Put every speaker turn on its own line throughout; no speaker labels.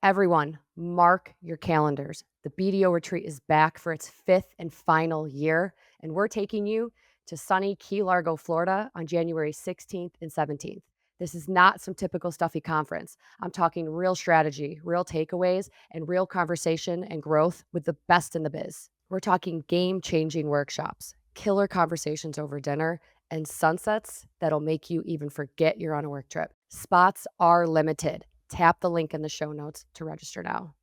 Everyone, mark your calendars. The BDO retreat is back for its 5th and final year, and we're taking you to sunny Key Largo, Florida on January 16th and 17th. This is not some typical stuffy conference. I'm talking real strategy, real takeaways, and real conversation and growth with the best in the biz. We're talking game-changing workshops, killer conversations over dinner, and sunsets that'll make you even forget you're on a work trip. Spots are limited. Tap the link in the show notes to register now.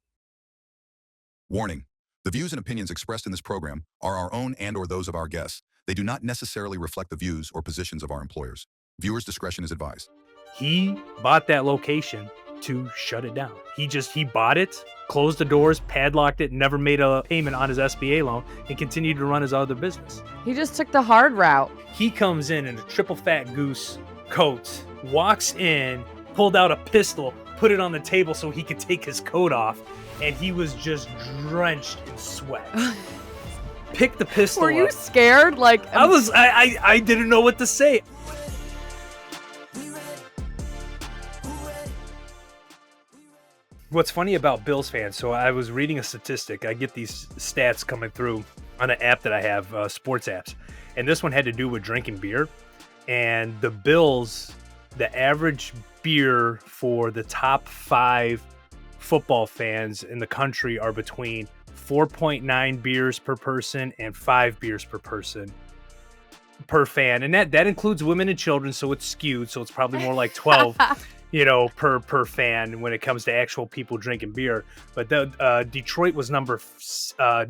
Warning. The views and opinions expressed in this program are our own and/or those of our guests. They do not necessarily reflect the views or positions of our employers. Viewers' discretion is advised.
He bought that location to shut it down. He bought it, closed the doors, padlocked it, never made a payment on his SBA loan, and continued to run his other business.
He just took the hard route.
He comes in a Triple F.A.T Goose coat, walks in, pulled out a pistol, put it on the table so he could take his coat off, and he was just drenched in sweat. Picked the pistol
Were you
up.
scared?
I didn't know what to say. What's funny about Bills fans, so I was reading a statistic. I get these stats coming through on an app that I have, sports apps. And this one had to do with drinking beer. And the Bills, the average beer for the top 5 football fans in the country are between 4.9 beers per person and 5 beers per person per fan. And that includes women and children, so it's skewed. So it's probably more like 12. Per fan when it comes to actual people drinking beer. But Detroit was number 5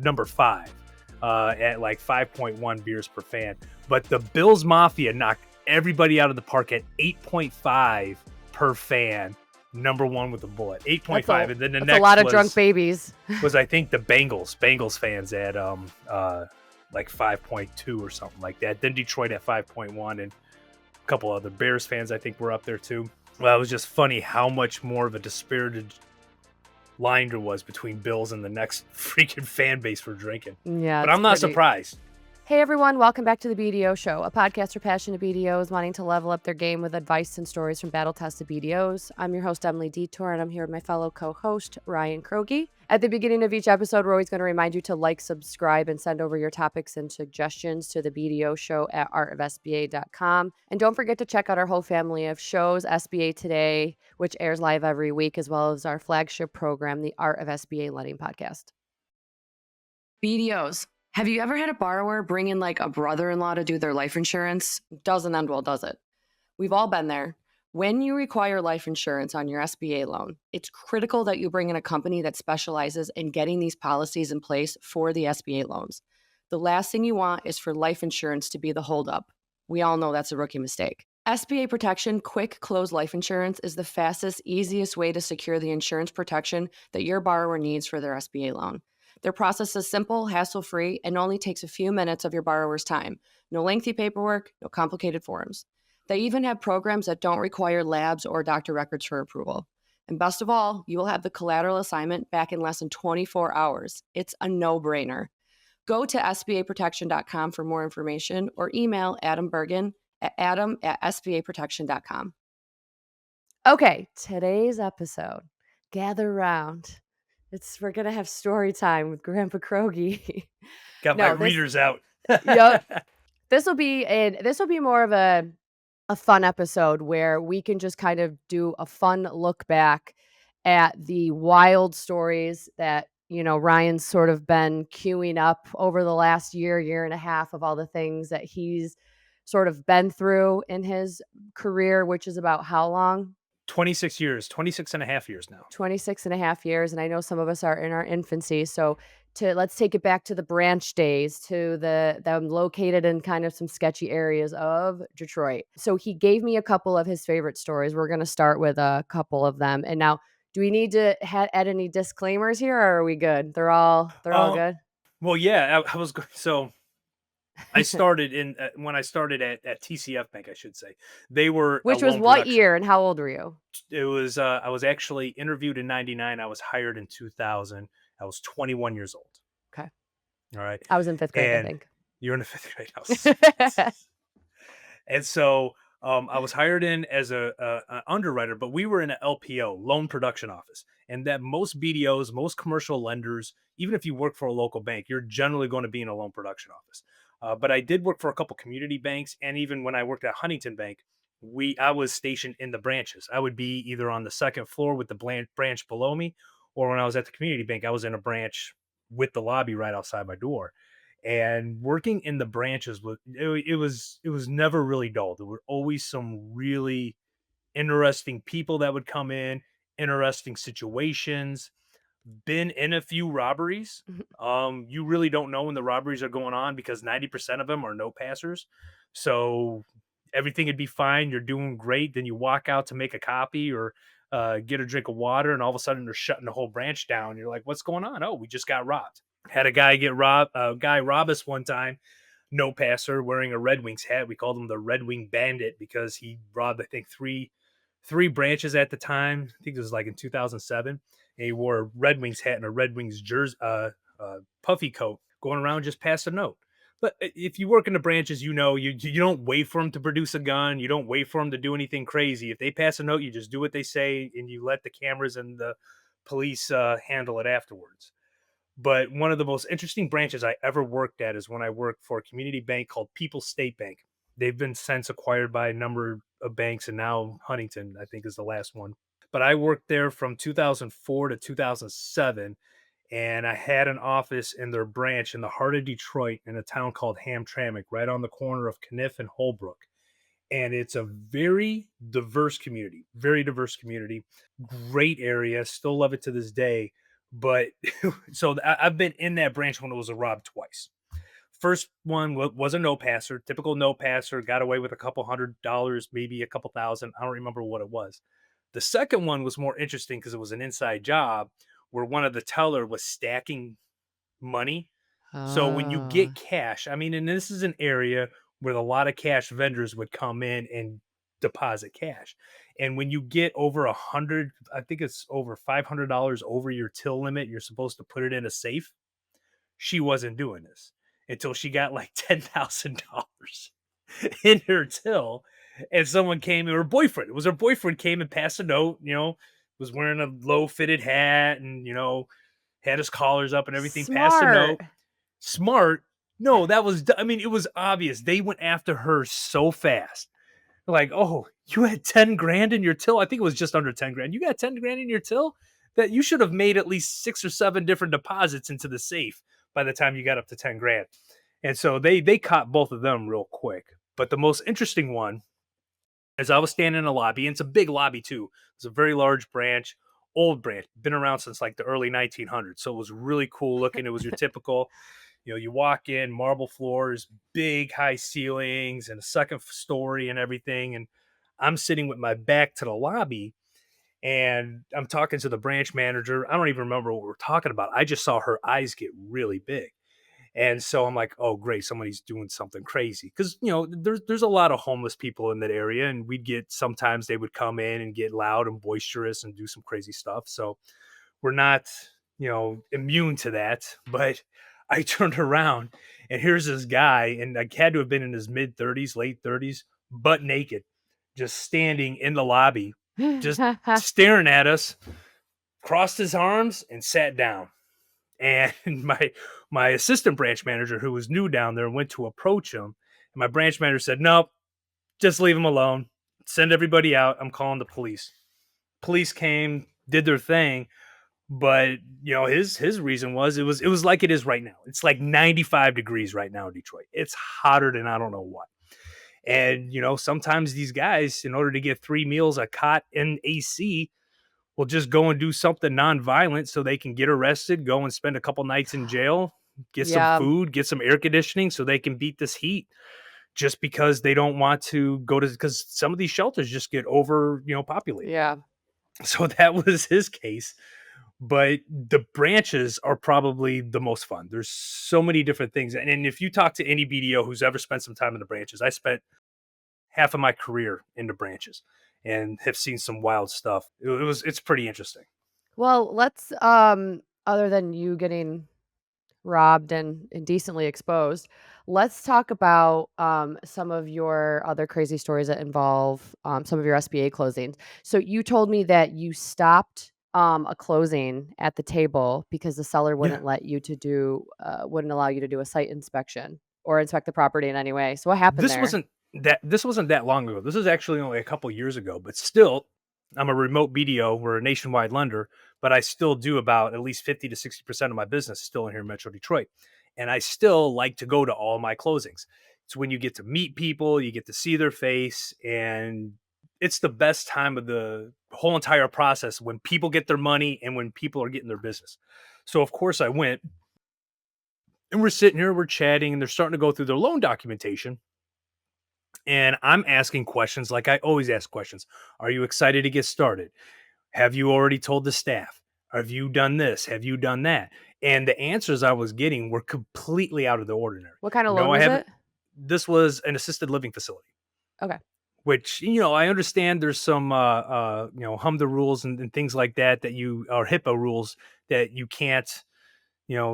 at like 5.1 beers per fan. But the Bills Mafia knocked everybody out of the park at 8.5 per fan. Number 1 with a bullet, 8.5, and then the next
a lot of drunk babies.
Was I think the Bengals fans at like 5.2 or something like that. Then Detroit at 5.1, and a couple other Bears fans I think were up there too. Well, it was just funny how much more of a dispirited line there was between Bills and the next freaking fan base for drinking.
Yeah,
but I'm not surprised.
Hey everyone, welcome back to the BDO Show, a podcast for passionate BDOs wanting to level up their game with advice and stories from battle-tested BDOs. I'm your host, Emily Detor, and I'm here with my fellow co-host, Ryan Kroge. At the beginning of each episode, we're always going to remind you to like, subscribe, and send over your topics and suggestions to the BDO Show at artofsba.com. And don't forget to check out our whole family of shows, SBA Today, which airs live every week, as well as our flagship program, the Art of SBA Lending Podcast. BDOs. Have you ever had a borrower bring in like a brother-in-law to do their life insurance? Doesn't end well, does it? We've all been there. When you require life insurance on your SBA loan, it's critical that you bring in a company that specializes in getting these policies in place for the SBA loans. The last thing you want is for life insurance to be the holdup. We all know that's a rookie mistake. SBA Protection Quick Close Life Insurance is the fastest, easiest way to secure the insurance protection that your borrower needs for their SBA loan. Their process is simple, hassle-free, and only takes a few minutes of your borrower's time. No lengthy paperwork, no complicated forms. They even have programs that don't require labs or doctor records for approval. And best of all, you will have the collateral assignment back in less than 24 hours. It's a no-brainer. Go to SBAprotection.com for more information or email Adam Bergen at adam@sbaprotection.com. Okay, today's episode. Gather round. We're going to have story time with Grandpa Kroge.
Got my readers out.
Yep. This will be more of a fun episode where we can just kind of do a fun look back at the wild stories that, Ryan's sort of been queuing up over the last year and a half of all the things that he's sort of been through in his career, which is about how long?
26 and a half years now.
26 and a half years. And I know some of us are in our infancy. So let's take it back to the branch days, to them located in kind of some sketchy areas of Detroit. So he gave me a couple of his favorite stories. We're going to start with a couple of them. And now, do we need to add any disclaimers here, or are we good? They're all good?
Well, yeah, I was going. So I started when I started at TCF Bank, I should say. They were,
which was what production. Year and how old were you?
It was, I was actually interviewed in 99. I was hired in 2000. I was 21 years old.
Okay.
All right.
I was in 5th grade, I think.
You're in the 5th grade house. And so I was hired in as a underwriter, but we were in an LPO, loan production office, and that most BDOs, most commercial lenders, even if you work for a local bank, you're generally going to be in a loan production office. But I did work for a couple community banks, and even when I worked at Huntington Bank, I was stationed in the branches. I would be either on the second floor with the branch below me, or when I was at the community bank, I was in a branch with the lobby right outside my door. And working in the branches it was never really dull. There were always some really interesting people that would come in, interesting situations. Been in a few robberies. You really don't know when the robberies are going on because 90% of them are no passers. So everything would be fine. You're doing great. Then you walk out to make a copy or get a drink of water, and all of a sudden they're shutting the whole branch down. You're like, what's going on? Oh, we just got robbed. Had a guy rob us one time, no passer, wearing a Red Wings hat. We called him the Red Wing Bandit because he robbed, I think, three branches at the time. I think it was like in 2007. And he wore a Red Wings hat and a Red Wings jersey, puffy coat, going around just pass a note. But if you work in the branches, you don't wait for them to produce a gun. You don't wait for them to do anything crazy. If they pass a note, you just do what they say, and you let the cameras and the police handle it afterwards. But one of the most interesting branches I ever worked at is when I worked for a community bank called People's State Bank. They've been since acquired by a number of banks, and now Huntington, I think, is the last one. But I worked there from 2004 to 2007, and I had an office in their branch in the heart of Detroit in a town called Hamtramck, right on the corner of Kniff and Holbrook. And it's a very diverse community, great area. Still love it to this day. But I've been in that branch when it was a rob twice. First one was a no passer, typical no passer, got away with a couple $100, maybe a couple thousand. I don't remember what it was. The second one was more interesting because it was an inside job where one of the teller was stacking money. So when you
Oh,
get cash, I mean, and this is an area where a lot of cash vendors would come in and deposit cash. And when you get over 100, I think it's over $500 over your till limit, you're supposed to put it in a safe. She wasn't doing this until she got like $10,000 in her till. And someone came, her boyfriend, it was her boyfriend, came and passed a note, was wearing a low fitted hat and, had his collars up and everything, passed a
smart.
note. Smart. No, I mean, it was obvious. They went after her so fast. Like, oh, you had 10 grand in your till. I think it was just under 10 grand. You got 10 grand in your till that you should have made at least 6 or 7 different deposits into the safe by the time you got up to 10 grand. And so they caught both of them real quick. But the most interesting one is I was standing in a lobby, and it's a big lobby too. It's a very large branch, old branch, been around since like the early 1900s. So it was really cool looking. It was your typical, you walk in, marble floors, big high ceilings, and a second story and everything. And I'm sitting with my back to the lobby, and I'm talking to the branch manager. I don't even remember what we're talking about. I just saw her eyes get really big. And so I'm like, oh, great, somebody's doing something crazy. Because, there's a lot of homeless people in that area. And sometimes they would come in and get loud and boisterous and do some crazy stuff. So we're not, immune to that. But I turned around, and here's this guy, and I had to have been in his mid 30s, late 30s, butt naked, just standing in the lobby, just staring at us, crossed his arms and sat down. And my assistant branch manager, who was new down there, went to approach him. And my branch manager said, nope, just leave him alone. Send everybody out. I'm calling the police. Police came, did their thing. But his reason was it was like it is right now. It's like 95 degrees right now in Detroit. It's hotter than I don't know what. And sometimes these guys, in order to get 3 meals, a cot, and AC, will just go and do something nonviolent so they can get arrested, go and spend a couple nights in jail, get some
Yeah,
food, get some air conditioning so they can beat this heat, just because they don't want to go to, because some of these shelters just get populated.
yeah.
So that was his case. But the branches are probably the most fun. There's so many different things. And if you talk to any BDO who's ever spent some time in the branches, I spent half of my career in the branches and have seen some wild stuff. It's pretty interesting.
Well, let's other than you getting robbed and indecently exposed. Let's talk about some of your other crazy stories that involve some of your SBA closings. So you told me that you stopped a closing at the table because the seller
Yeah.
wouldn't allow you to do a site inspection or inspect the property in any way. So what happened
This
there?
wasn't that long ago. This is actually only a couple years ago, but still, I'm a remote BDO. We're a nationwide lender, but I still do about at least 50 to 60% of my business still in here in Metro Detroit. And I still like to go to all my closings. It's when you get to meet people, you get to see their face, and it's the best time of the whole entire process when people get their money and when people are getting their business. So, of course, I went and we're sitting here, we're chatting, and they're starting to go through their loan documentation. And I'm asking questions like I always ask questions. Are you excited to get started? Have you already told the staff? Have you done this? Have you done that? And the answers I was getting were completely out of the ordinary.
What kind of loan
No, I
was
haven't.
it?
This was an assisted living facility,
Okay.
which, I understand there's some, HUMDA rules and things like that, or HIPAA rules that you can't,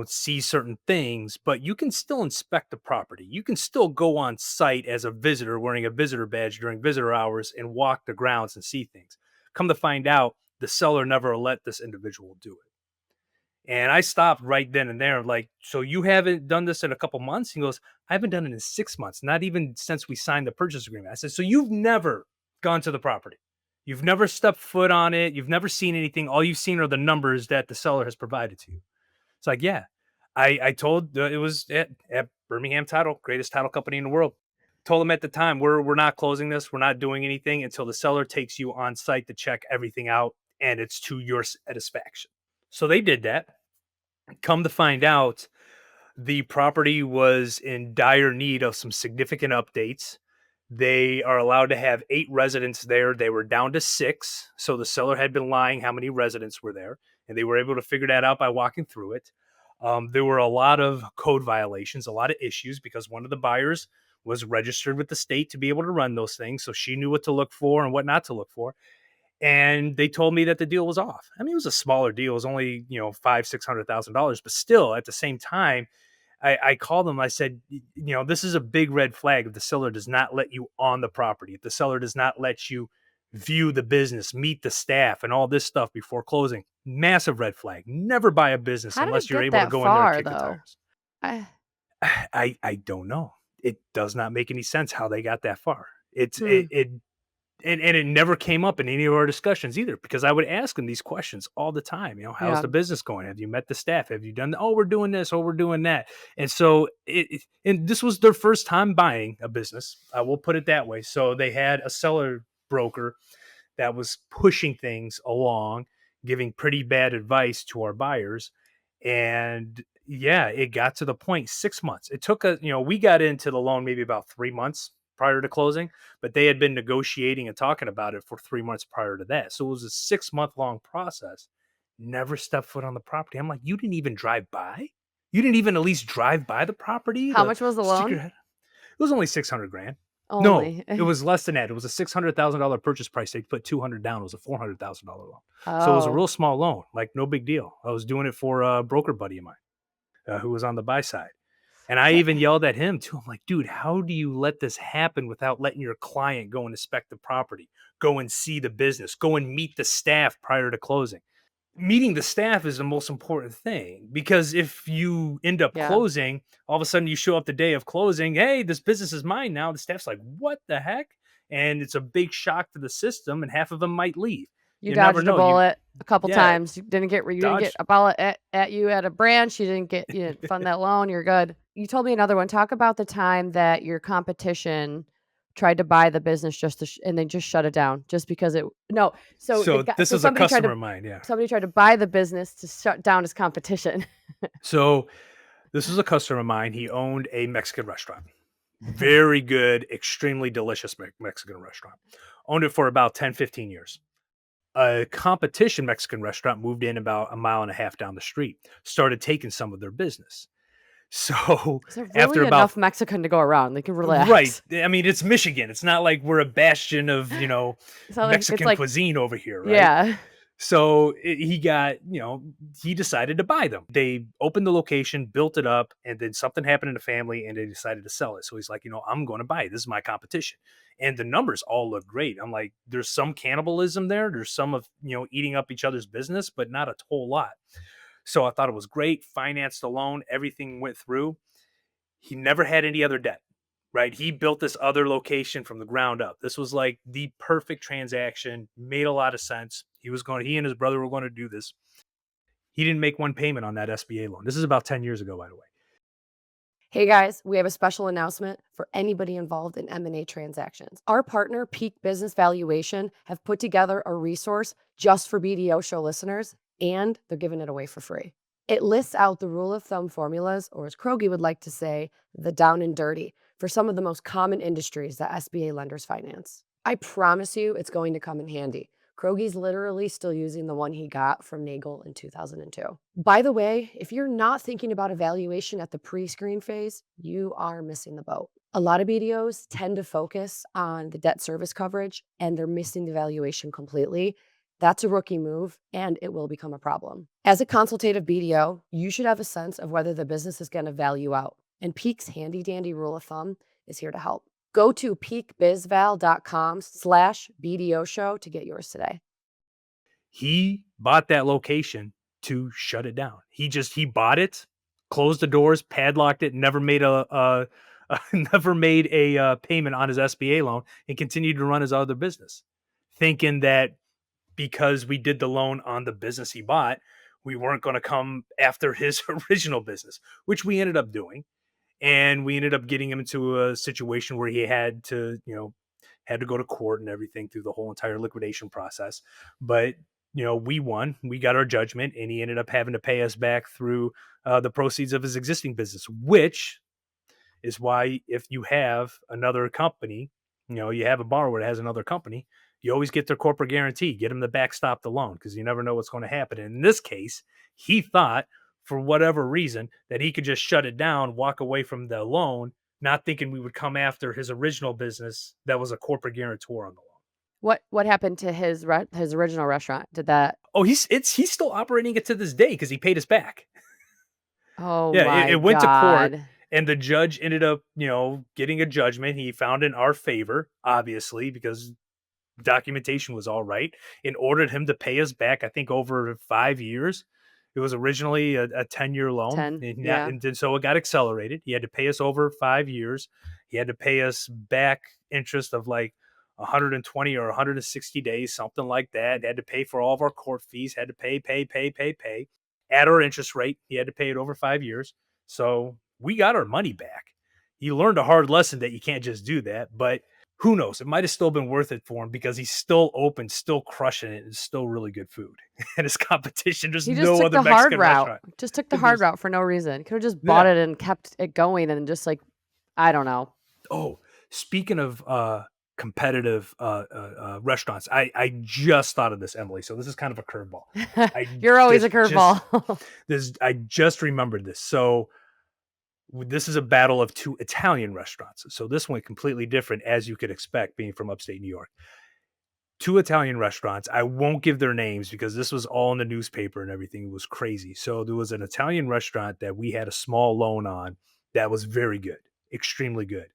see certain things, but you can still inspect the property. You can still go on site as a visitor wearing a visitor badge during visitor hours and walk the grounds and see things. Come to find out, the seller never let this individual do it. And I stopped right then and there, like, so you haven't done this in a couple months? He goes, I haven't done it in 6 months, not even since we signed the purchase agreement. I said, so you've never gone to the property. You've never stepped foot on it. You've never seen anything. All you've seen are the numbers that the seller has provided to you. It's like, yeah, I told it was at Birmingham Title, greatest title company in the world. Told them at the time, we're not closing this. We're not doing anything until the seller takes you on site to check everything out and it's to your satisfaction. So they did that. Come to find out, the property was in dire need of some significant updates. They are allowed to have 8 residents there. They were down to 6. So the seller had been lying how many residents were there, and they were able to figure that out by walking through it. There were a lot of code violations, a lot of issues because one of the buyers was registered with the state to be able to run those things. So she knew what to look for and what not to look for. And they told me that the deal was off. I mean, it was a smaller deal. It was only, $500,000-$600,000, but still at the same time, I called them. I said, this is a big red flag if the seller does not let you on the property, if the seller does not let you view the business, meet the staff, and all this stuff before closing. Massive red flag. Never buy a business
How did it
unless you're
get
able to
that
go in there and
far
kick the
though?
tires.
I,
I don't know. It does not make any sense how they got that far. It's
hmm.
it, it and it never came up in any of our discussions either, because I would ask them these questions all the time. How's
Yeah.
the business going? Have you met the staff? Have you done? Oh, we're doing this. Oh, we're doing that. And so and this was their first time buying a business. I will put it that way. So they had a seller broker that was pushing things along, giving pretty bad advice to our buyers. And yeah, it got to the point 6 months. It took we got into the loan maybe about 3 months prior to closing, but they had been negotiating and talking about it for 3 months prior to that. So it was a 6 month long process. Never stepped foot on the property. I'm like, you didn't even drive by? You didn't even at least drive by the property
How
to
much was the
stick
loan?
your head? It was only 600 grand. No,
Only.
it was less than that. It was a $600,000 purchase price. They put 200 down. It was a $400,000 loan. So it was a
Oh.
real small loan, like no big deal. I was doing it for a broker buddy of mine who was on the buy side. And I
Okay.
even yelled at him too. I'm like, dude, how do you let this happen without letting your client go and inspect the property, go and see the business, go and meet the staff prior to closing? Meeting the staff is the most important thing, because if you end up
Yeah.
closing, all of a sudden you show up the day of closing, hey, this business is mine now. The staff's like, what the heck? And it's a big shock to the system, and half of them might leave.
You
You never
dodged a
know.
bullet a couple
Yeah,
times. You didn't get
dodge.
a bullet at you at a branch. You didn't fund that loan. You're good. You told me another one. Talk about the time that your competition tried to buy the business and they just shut it down just because it no. So the
So
guy
this
so
is a customer of mine. Yeah.
somebody tried to buy the business to shut down his competition.
So this is a customer of mine. He owned a Mexican restaurant. Very good, extremely delicious Mexican restaurant. Owned it for about 10, 15 years. A competition Mexican restaurant moved in about a mile and a half down the street, started taking some of their business. So
Is there
after
really
about
enough Mexican to go around? They can
right,
relax.
I mean, it's Michigan. It's not like we're a bastion of
So like it's
Mexican
like
cuisine over here, right?
yeah.
So he got, he decided to buy them. They opened the location, built it up, and then something happened in the family and they decided to sell it. So he's like, I'm going to buy it. This is my competition. And the numbers all look great. I'm like, there's some cannibalism there. There's some of, eating up each other's business, but not a whole lot. So I thought it was great. Financed the loan, everything went through. He never had any other debt, right? He built this other location from the ground up. This was like the perfect transaction, made a lot of sense. He and his brother were going to do this. He didn't make one payment on that SBA loan. This is about 10 years ago, by the way.
Hey guys, we have a special announcement for anybody involved in M&A transactions. Our partner, Peak Business Valuation, have put together a resource just for BDO Show listeners, and they're giving it away for free. It lists out the rule of thumb formulas, or as Kroge would like to say, the down and dirty, for some of the most common industries that SBA lenders finance. I promise you it's going to come in handy. Kroge's literally still using the one he got from Nagel in 2002. By the way, if you're not thinking about evaluation at the pre-screen phase, you are missing the boat. A lot of BDOs tend to focus on the debt service coverage and they're missing the valuation completely. That's a rookie move and it will become a problem. As a consultative BDO, you should have a sense of whether the business is going to value out. And Peak's handy dandy rule of thumb is here to help. Go to peakbizval.com/BDO show to get yours today.
He bought that location to shut it down. He bought it, closed the doors, padlocked it, never made a payment on his SBA loan, and continued to run his other business, thinking that because we did the loan on the business he bought, we weren't going to come after his original business, which we ended up doing. And we ended up getting him into a situation where he had to go to court and everything through the whole entire liquidation process. But, we won, we got our judgment, and he ended up having to pay us back through the proceeds of his existing business, which is why if you have another company, you have a borrower that has another company, you always get their corporate guarantee, get them to backstop the loan because you never know what's going to happen. And in this case, he thought for whatever reason that he could just shut it down, walk away from the loan, not thinking we would come after his original business that was a corporate guarantor on the loan.
What happened to his original restaurant? Did that?
Oh, he's still operating it to this day because he paid us back.
Oh
Yeah,
my
it went to court.
God.
And the judge ended up, getting a judgment. He found in our favor, obviously, because documentation was all right, and ordered him to pay us back, I think, over 5 years. It was originally a 10-year loan.
10,
And,
yeah.
and so it got accelerated. He had to pay us over 5 years. He had to pay us back interest of like 120 or 160 days, something like that. He had to pay for all of our court fees, had to pay at our interest rate. He had to pay it over 5 years. So we got our money back. He learned a hard lesson that you can't just do that, but who knows? It might have still been worth it for him because he's still open, still crushing it, and still really good food. And his competition, there's
He just
no
took
other
the hard
Mexican
route.
restaurant.
Just took the hard route for no reason. Could have just bought it and kept it going and just like, I don't know.
Oh, speaking of competitive restaurants, I just thought of this, Emily. So this is kind of a curveball.
You're always a curveball.
I just remembered this. So this is a battle of two Italian restaurants. So this one completely different, as you could expect, being from upstate New York. Two Italian restaurants. I won't give their names because this was all in the newspaper and everything. It was crazy. So there was an Italian restaurant that we had a small loan on that was very good, extremely good.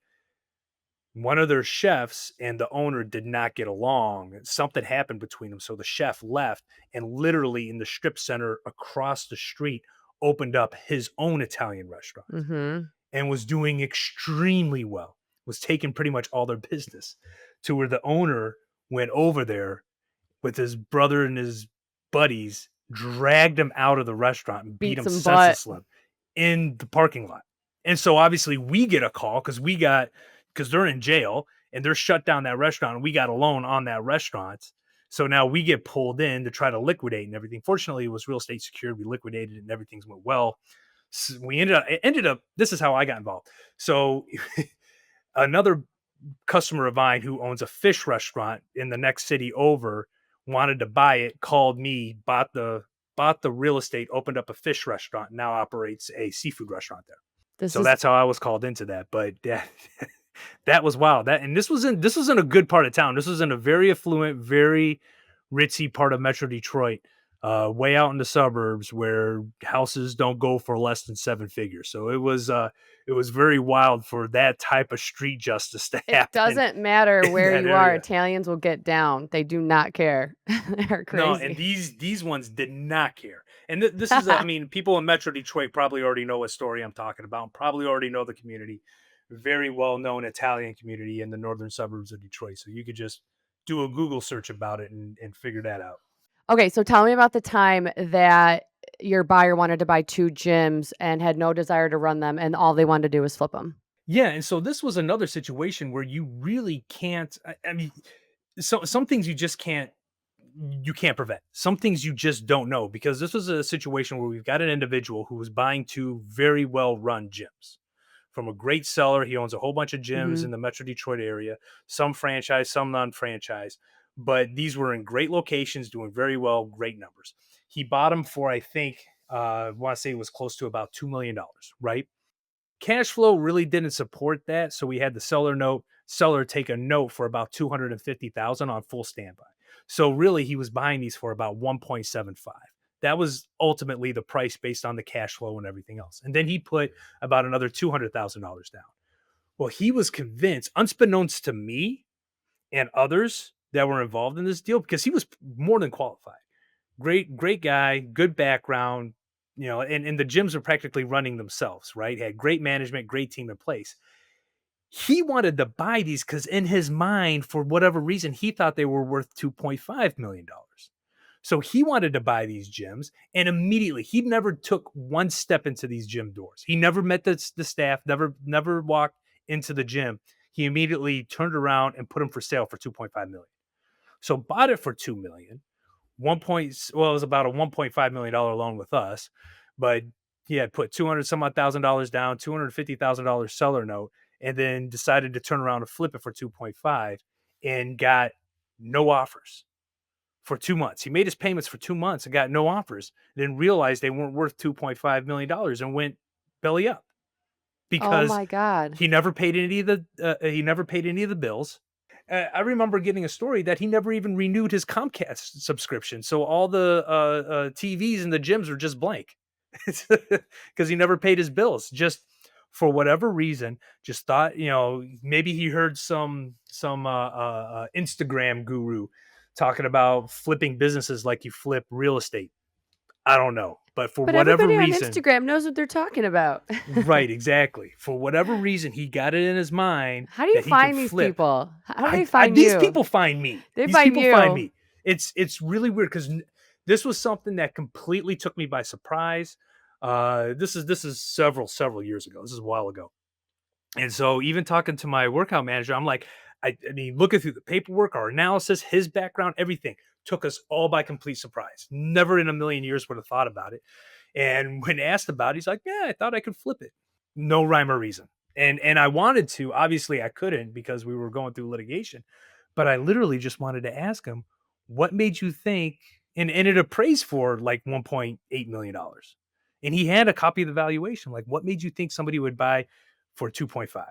One of their chefs and the owner did not get along. Something happened between them. So the chef left and literally in the strip center across the street opened up his own Italian restaurant and was doing extremely well, was taking pretty much all their business, to where the owner went over there with his brother and his buddies, dragged him out of the restaurant and beat him senseless in the parking lot. And so obviously we get a call because they're in jail and they're shut down that restaurant and we got a loan on that restaurant. So now we get pulled in to try to liquidate and everything. Fortunately, it was real estate secured. We liquidated and everything went well. So we ended up, this is how I got involved. So another customer of mine who owns a fish restaurant in the next city over wanted to buy it, called me, bought the real estate, opened up a fish restaurant, now operates a seafood restaurant there. That's how I was called into that. But that was wild. This was in a good part of town. This was in a very affluent, very ritzy part of Metro Detroit, way out in the suburbs where houses don't go for less than 7 figures. So it was very wild for that type of street justice to
It
happen
doesn't matter
in
where
that
you are,
area.
Italians will get down. They do not care. They're
No, and
crazy.
these ones did not care. And this is, I mean, people in Metro Detroit probably already know what story I'm talking about. Probably already know the community, very well known Italian community in the northern suburbs of Detroit. So you could just do a Google search about it and figure that out.
Okay, so tell me about the time that your buyer wanted to buy 2 gyms and had no desire to run them, and all they wanted to do was flip them.
Yeah, and so this was another situation where you really can't. I mean, so some things you can't prevent. Some things you just don't know because this was a situation where we've got an individual who was buying 2 very well run gyms from a great seller. He owns a whole bunch of gyms
Mhm.
in the Metro Detroit area, some franchise, some non-franchise, but these were in great locations, doing very well, great numbers. He bought them for, I think, I want to say it was close to about $2 million, right? Cash flow really didn't support that, so we had the seller take a note for about 250,000 on full standby. So really he was buying these for about 1.75. That was ultimately the price based on the cash flow and everything else. And then he put about another $200,000 down. Well, he was convinced, unbeknownst to me and others that were involved in this deal, because he was more than qualified. Great guy, good background, and the gyms are practically running themselves, right? Had great management, great team in place. He wanted to buy these because in his mind, for whatever reason, he thought they were worth $2.5 million. So he wanted to buy these gyms, and immediately he never took one step into these gym doors. He never met the staff, never walked into the gym. He immediately turned around and put them for sale for 2.5 million. So bought it for 2 million. It was about a $1.5 million loan with us, but he had put 200 some odd $1,000 down, $250,000 seller note, and then decided to turn around and flip it for 2.5 and got no offers for 2 months. He made his payments for 2 months and got no offers, then realized they weren't worth $2.5 million and went belly up
Oh
because
my god.
he never paid any of the bills. I remember getting a story that he never even renewed his Comcast subscription, so all the TVs in the gyms are just blank because he never paid his bills. Just for whatever reason, just thought maybe he heard some Instagram guru talking about flipping businesses like you flip real estate. I don't know, but for
But
whatever
everybody on
reason,
Instagram knows what they're talking about.
right, exactly. For whatever reason, he got it in his mind
How do you
that he could
find these
flip.
people? How do they
I
find
these
you?
people find me.
They
These
find
people find
you.
me. It's really weird because this was something that completely took me by surprise. This is several years ago. This is a while ago. And so even talking to my workout manager, I'm like, I mean, looking through the paperwork, our analysis, his background, everything took us all by complete surprise. Never in a million years would have thought about it. And when asked about it, he's like, yeah, I thought I could flip it. No rhyme or reason. And I wanted to, obviously I couldn't because we were going through litigation, but I literally just wanted to ask him, what made you think, and it appraised for like $1.8 million. And he had a copy of the valuation. Like, what made you think somebody would buy for 2.5?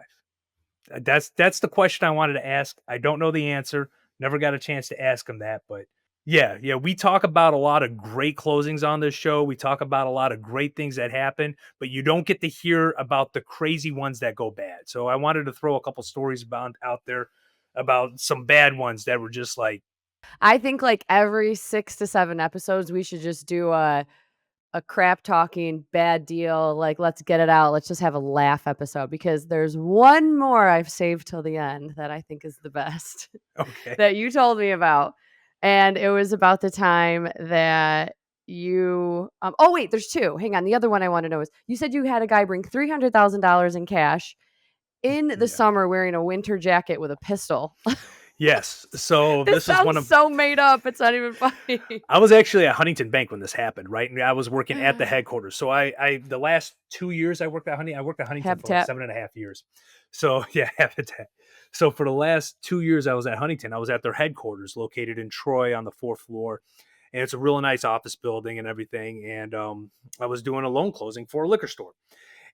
That's the question I wanted to ask. I don't know the answer. Never got a chance to ask him that, but yeah, we talk about a lot of great closings on this show. We talk about a lot of great things that happen, but you don't get to hear about the crazy ones that go bad. So I wanted to throw a couple stories about out there about some bad ones that were just like,
I think like every 6 to 7 episodes, we should just do a crap talking bad deal. Like, let's get it out. Let's just have a laugh episode because there's one more I've saved till the end that I think is the best
okay,
that you told me about. And it was about the time that you, oh, wait, there's two. Hang on. The other one I want to know is you said you had a guy bring $300,000 in cash in the
yeah,
summer wearing a winter jacket with a pistol.
yes. So
This
this is one
sounds
of
so made up. It's not even funny.
I was actually at Huntington Bank when this happened, right? And I was working at the headquarters. So I the last 2 years I worked at Huntington for like
Habitat.
7.5 years. So yeah, Habitat. So for the last 2 years I was at Huntington, I was at their headquarters located in Troy on the 4th floor. And it's a really nice office building and everything. And I was doing a loan closing for a liquor store.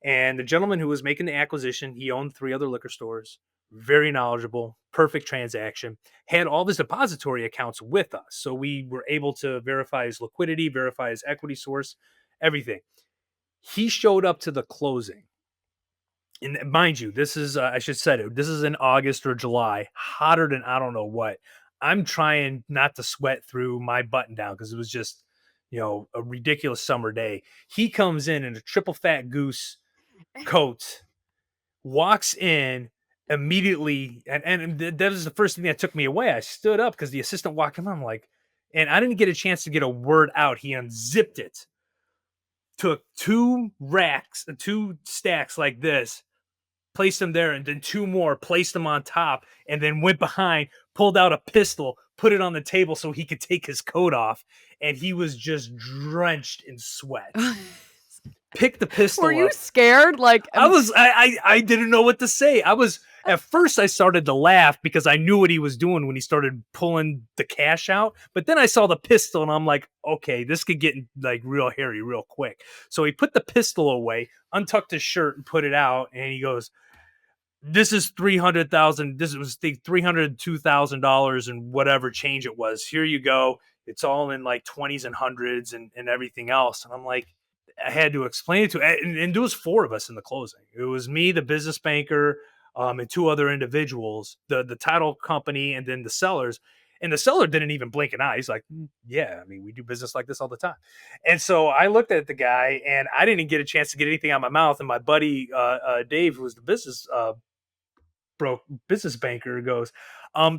And the gentleman who was making the acquisition, he owned 3 other liquor stores, very knowledgeable, perfect transaction, had all of his depository accounts with us. So we were able to verify his liquidity, verify his equity source, everything. He showed up to the closing. And mind you, this is, I should say it, this is in August or July, hotter than I don't know what. I'm trying not to sweat through my button down because it was just, a ridiculous summer day. He comes in a triple fat goose coat, walks in immediately, that was the first thing that took me away. I stood up because the assistant walked in. I'm like, and I didn't get a chance to get a word out. He unzipped it, took 2 racks, 2 stacks like this, placed them there, and then 2 more, placed them on top, and then went behind, pulled out a pistol, put it on the table so he could take his coat off, and he was just drenched in sweat. Picked the pistol
Were you
up.
scared? Like,
I didn't know what to say. At first I started to laugh because I knew what he was doing when he started pulling the cash out. But then I saw the pistol and I'm like, okay, this could get like real hairy real quick. So he put the pistol away, untucked his shirt and put it out. And he goes, this is 300,000. This was the $302,000 and whatever change it was. Here you go. It's all in like 20s and hundreds and everything else. And I'm like, I had to explain it to, and there was 4 of us in the closing. It was me, the business banker, and 2 other individuals, the title company, and then the sellers. And the seller didn't even blink an eye. He's like, yeah, I mean, we do business like this all the time. And so I looked at the guy, and I didn't get a chance to get anything out of my mouth. And my buddy Dave, who was the business banker, goes,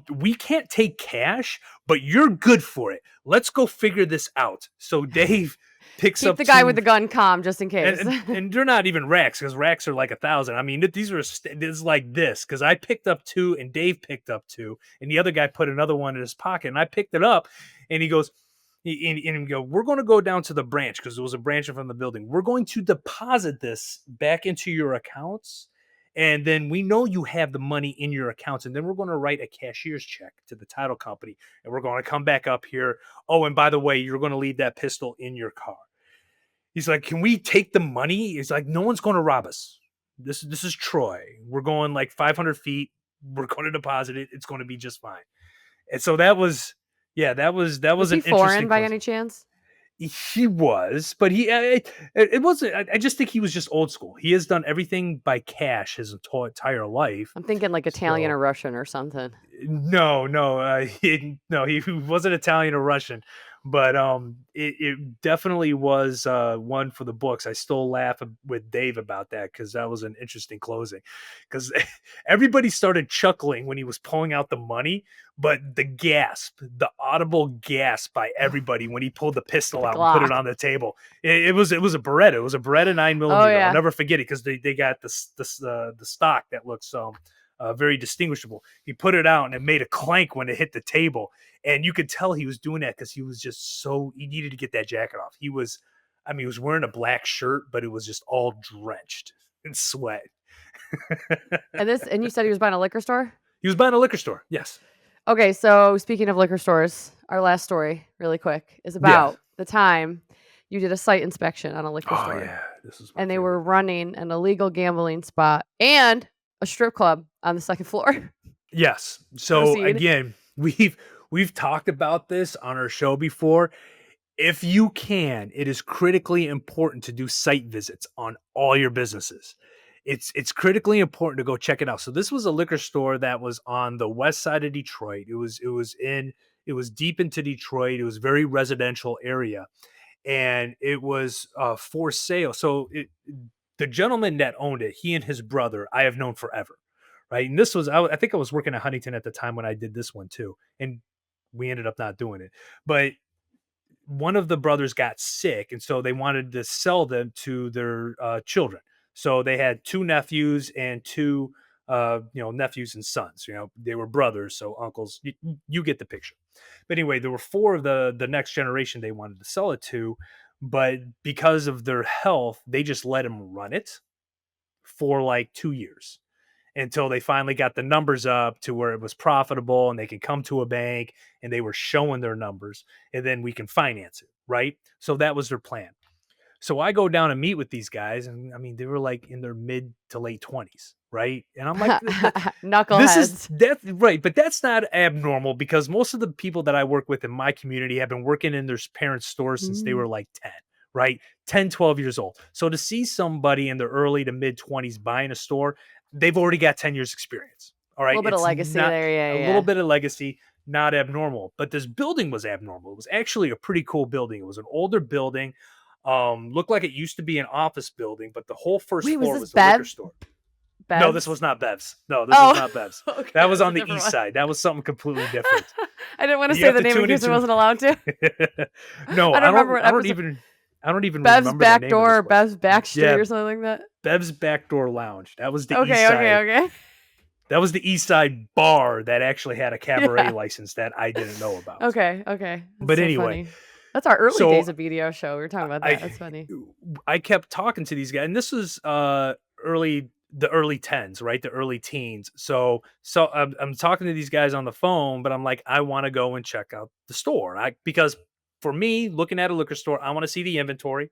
we can't take cash, but you're good for it. Let's go figure this out. So Dave picks
keep
up
the guy
2,
with the gun calm just in case.
and they're not even racks because racks are like 1,000. I mean, these are it's like this because I picked up 2 and Dave picked up 2 and the other guy put another one in his pocket and I picked it up and he goes, we're going to go down to the branch because there was a branch from the building. We're going to deposit this back into your accounts. And then we know you have the money in your accounts. And then we're going to write a cashier's check to the title company. And we're going to come back up here. Oh, and by the way, you're going to leave that pistol in your car. He's like, can we take the money? He's like, no one's going to rob us. This is Troy. We're going like 500 feet. We're going to deposit it. It's going to be just fine. And so that was an
Was he
interesting
foreign by
closing.
any chance?
He was, but it wasn't. I just think he was just old school. He has done everything by cash his entire life.
I'm thinking like Italian
So-
or Russian or something.
No, he wasn't Italian or Russian, but it definitely was one for the books. I still laugh with Dave about that because that was an interesting closing. Because everybody started chuckling when he was pulling out the money, but the audible gasp by everybody when he pulled the pistol out and put it on the table. It was a Beretta. It was a Beretta 9mm.
Oh, yeah.
I'll never forget it because they got the stock that looks very distinguishable. He put it out and it made a clank when it hit the table. And you could tell he was doing that because he was just he needed to get that jacket off. He was wearing a black shirt, but it was just all drenched in sweat.
And you said he was buying a liquor store?
He was buying a liquor store. Yes.
Okay, so speaking of liquor stores, our last story, really quick, is about the time you did a site inspection on a liquor store.
Oh, yeah. This is
and they were running an illegal gambling spot and a strip club on the second floor.
Yes. So
Proceed.
again, we've talked about this on our show before. If you can, it is critically important to do site visits on all your businesses. It's critically important to go check it out. So this was a liquor store that was on the west side of Detroit. It was deep into Detroit. It was a very residential area, and it was for sale. So the gentleman that owned it, he and his brother, I have known forever, right? And this was I think I was working at Huntington at the time when I did this one too, and we ended up not doing it, but one of the brothers got sick, and so they wanted to sell them to their children. So they had 2 nephews and 2 nephews and sons. They were brothers, so uncles. You get the picture. But anyway, there were 4 of the next generation they wanted to sell it to, but because of their health, they just let them run it for like 2 years until they finally got the numbers up to where it was profitable and they can come to a bank and they were showing their numbers, and then we can finance it, right? So that was their plan. So I go down and meet with these guys, and I mean, they were like in their mid to late 20s, right? And I'm like, this is
Knuckleheads.
that right, but that's not abnormal because most of the people that I work with in my community have been working in their parents' stores since they
Mm.
were like 10, right? 10, 12 years old. So to see somebody in their early to mid 20s buying a store, they've already got 10 years experience. All
A
right.
little bit of
It's
legacy
not
there. Yeah,
a little
yeah.
bit of legacy, not abnormal. But this building was abnormal. It was actually a pretty cool building. It was an older building. Looked like it used to be an office building, but the whole first
Wait, was
floor
this
was the liquor
Bev?
store. No, this
Bev's?
was not Bev's. No, this was
Oh,
not Bev's.
okay.
That was
That's
on
a
the
different
east
one.
side. That was something completely different.
I didn't want to
You
say
have
the
to
name in
tune
case I
into.
wasn't allowed to.
No,
I don't remember what
I don't
episode.
even. I don't even
Bev's
remember the
back
name of
door
this
or
place.
Bev's back street
Yeah,
or something like that.
Bev's Backdoor Lounge. That was the east
Okay,
side.
okay.
That was the east side bar that actually had a cabaret
Yeah.
license that I didn't know about.
Okay. That's
But
so
anyway,
funny. That's our early
so
days of BDO show. We were talking about that. That's funny.
I kept talking to these guys, and this was the early 10s, right? The early teens. So I'm talking to these guys on the phone, but I'm like, I want to go and check out the store. Because for me, looking at a liquor store, I want to see the inventory.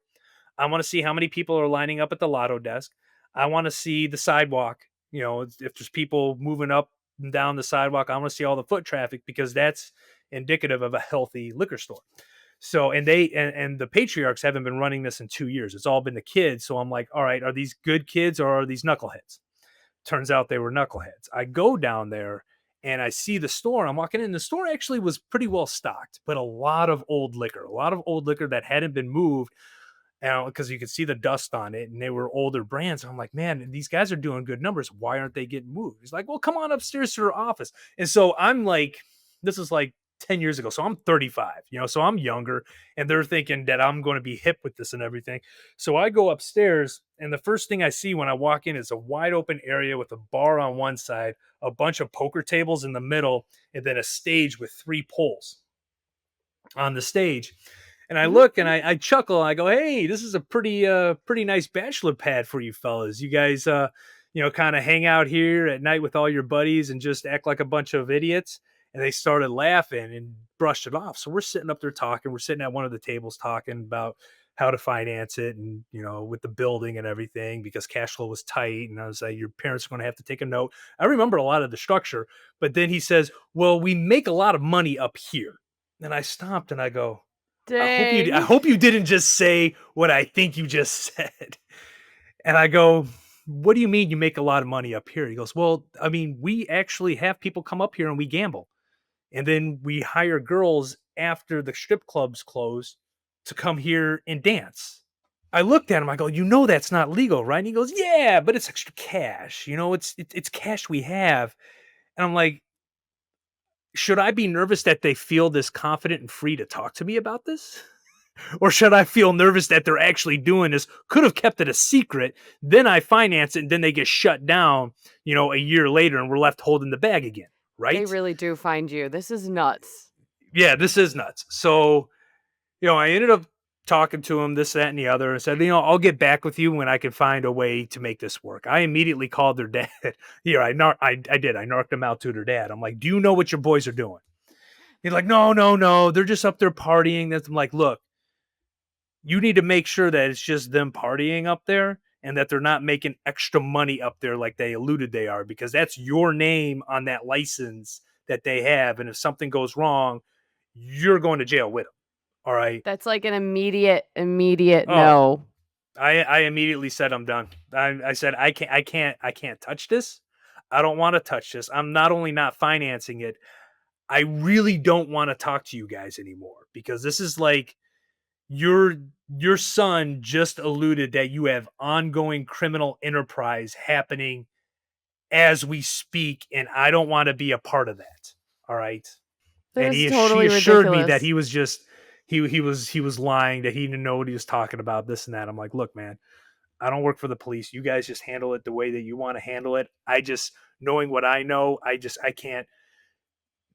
I want to see how many people are lining up at the lotto desk. I want to see the sidewalk. You know, if there's people moving up and down the sidewalk, I want to see all the foot traffic because that's indicative of a healthy liquor store. So, and the patriarchs haven't been running this in 2 years. It's all been the kids. So I'm like, all right, are these good kids or are these knuckleheads? Turns out they were knuckleheads. I go down there and I see the store. I'm walking in. The store actually was pretty well stocked, but a lot of old liquor that hadn't been moved because you could see the dust on it and they were older brands. I'm like, man, these guys are doing good numbers. Why aren't they getting moved? He's like, well, come on upstairs to her office. And so I'm like, this is like 10 years ago. So I'm 35, so I'm younger and they're thinking that I'm going to be hip with this and everything. So I go upstairs and the first thing I see when I walk in is a wide open area with a bar on one side, a bunch of poker tables in the middle, and then a stage with 3 poles on the stage. And I look and I chuckle. And I go, "Hey, this is a pretty nice bachelor pad for you fellas. You guys, kind of hang out here at night with all your buddies and just act like a bunch of idiots." And they started laughing and brushed it off. So we're sitting up there talking. We're sitting at one of the tables talking about how to finance it and with the building and everything because cash flow was tight. And I was like, "Your parents are going to have to take a note." I remember a lot of the structure, but then he says, "Well, we make a lot of money up here." And I stopped and I go,
Dang.
I hope you didn't just say what I think you just said. And I go, what do you mean you make a lot of money up here? He goes, well, I mean, we actually have people come up here and we gamble. And then we hire girls after the strip clubs close to come here and dance. I looked at him. I go, that's not legal, right? And he goes, yeah, but it's extra cash. It's cash we have. And I'm like, should I be nervous that they feel this confident and free to talk to me about this? Or should I feel nervous that they're actually doing this? Could have kept it a secret. Then I finance it and then they get shut down, a year later and we're left holding the bag again. Right?
They really do find you. This is nuts.
Yeah, this is nuts. So, I ended up talking to him, this, that, and the other, and said, I'll get back with you when I can find a way to make this work. I immediately called their dad. Here, I did. I narked them out to their dad. I'm like, do you know what your boys are doing? He's like, no. They're just up there partying. I'm like, look, you need to make sure that it's just them partying up there and that they're not making extra money up there like they alluded they are, because that's your name on that license that they have. And if something goes wrong, you're going to jail with them. All right.
That's like an immediate
Oh,
no.
I immediately said, I'm done. I said, I can't touch this. I don't want to touch this. I'm not only not financing it, I really don't want to talk to you guys anymore, because this is like, your son just alluded that you have ongoing criminal enterprise happening as we speak, and I don't want to be a part of that. All right.
That
And
is
he
totally
assured me
ridiculous.
that he was just he was lying, that he didn't know what he was talking about, this and that. I'm like, look, man, I don't work for the police. You guys just handle it the way that you want to handle it. I just, knowing what I know, I can't.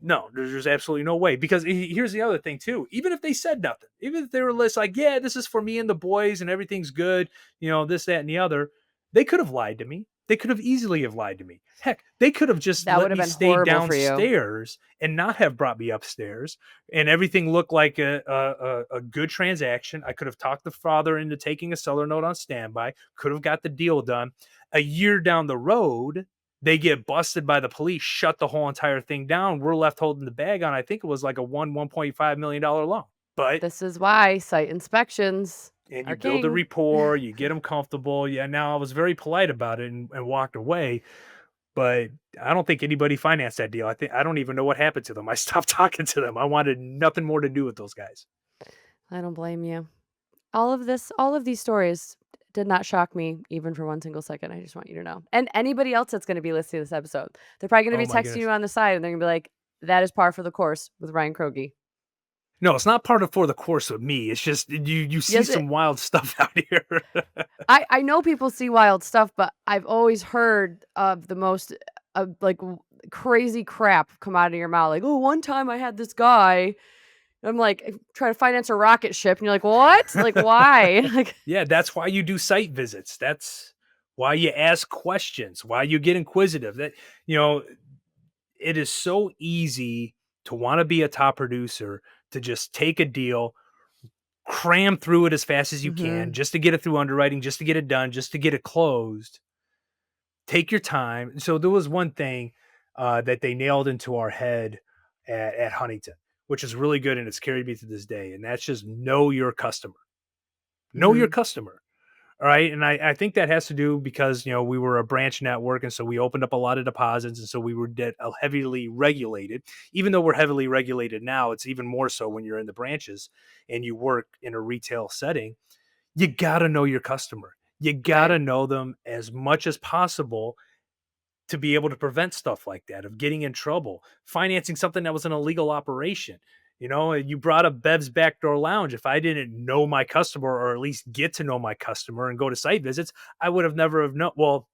No, there's absolutely no way. Because here's the other thing too. Even if they said nothing, even if they were just like, yeah, this is for me and the boys and everything's good, this, that, and the other, they could have lied to me. They could have easily have lied to me. Heck, they could have just
That
let
would have
me
been
stay
horrible for you.
downstairs and not have brought me upstairs, and everything looked like a good transaction. I could have talked the father into taking a seller note on standby, could have got the deal done. A year down the road, they get busted by the police, shut the whole entire thing down. We're left holding the bag on, I think it was like a $1.5 million loan. But
This is why site inspections
and
are
you build a
king.
rapport, you get them comfortable. Yeah, now I was very polite about it and walked away, but I don't think anybody financed that deal. I don't even know what happened to them. I stopped talking to them. I wanted nothing more to do with those guys.
I don't blame you. All of these stories did not shock me even for one single second. I just want you to know. And anybody else that's going to be listening to this episode, they're probably going to
Oh
be
my
texting
goodness.
you on the side and they're going to be like, that is par for the course with Ryan Kroge.
No, it's not part of for the course with me. It's just you see
Yes,
some wild stuff out here.
I know people see wild stuff, but I've always heard of the most crazy crap come out of your mouth. Like, oh, one time I had this guy. I'm like, try to finance a rocket ship, and you're like, what? Like, why? Like,
Yeah, that's why you do site visits. That's why you ask questions, why you get inquisitive. That you know, it is so easy to want to be a top producer, to just take a deal, cram through it as fast as you can,
mhm.
just to get it through underwriting, just to get it done, just to get it closed. Take your time. So there was one thing that they nailed into our head at Huntington, which is really good, and it's carried me to this day. And that's just know your customer. Know your
Mhm.
customer. All right. And I think that has to do because, we were a branch network. And so we opened up a lot of deposits. And so we were heavily regulated. Even though we're heavily regulated now, it's even more so when you're in the branches and you work in a retail setting. You got to know your customer. You got
Right.
to know them as much as possible to be able to prevent stuff like that, of getting in trouble, financing something that was an illegal operation. You brought up Bev's Backdoor Lounge. If I didn't know my customer, or at least get to know my customer and go to site visits, I would have never have known. Well,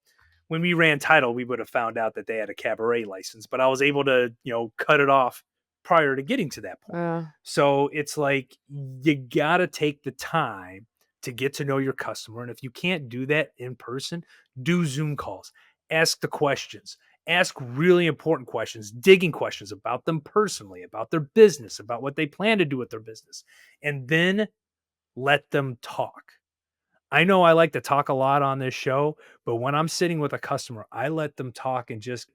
when we ran title, we would have found out that they had a cabaret license, but I was able to, cut it off prior to getting to that point.
Uh,
So it's like you got to take the time to get to know your customer. And if you can't do that in person, do Zoom calls, ask the questions, ask really important questions, digging questions about them personally, about their business, about what they plan to do with their business, and then let them talk. I know I like to talk a lot on this show, but when I'm sitting with a customer, I let them talk and just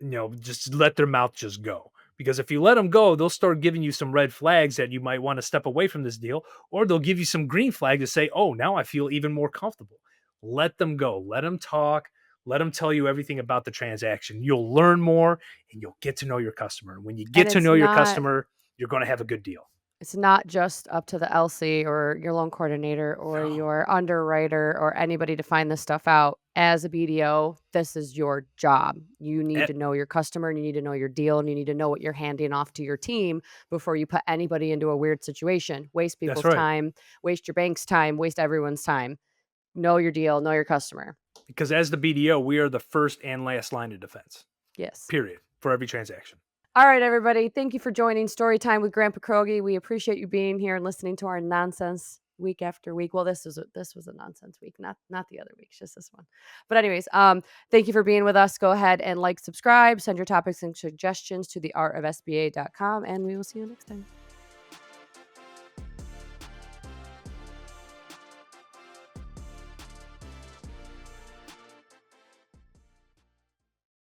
let their mouth just go. Because if you let them go, they'll start giving you some red flags that you might want to step away from this deal, or they'll give you some green flag to say, oh, now I feel even more comfortable. Let them go. Let them talk. Let them tell you everything about the transaction. You'll learn more and you'll get to know your customer. And when you
and
get to know your customer, you're going to have a good deal.
it's not just up to the LC or your loan coordinator or
No,
your underwriter or anybody to find this stuff out. As a BDO, this is your job. You need
eh,
to know your customer and you need to know your deal and you need to know what you're handing off to your team before you put anybody into a weird situation. Waste
that's
people's
right.
time, waste your bank's time, waste everyone's time. Know your deal, know your customer.
Because as the BDO, we are the first and last line of defense.
Yes.
Period. For every transaction.
All right, everybody. Thank you for joining Storytime with Grandpa Kroge. We appreciate you being here and listening to our nonsense week after week. Well, this was a nonsense week, not the other weeks, just this one. But anyways, thank you for being with us. Go ahead and like, subscribe, send your topics and suggestions to theartofsba.com, and we will see you next time.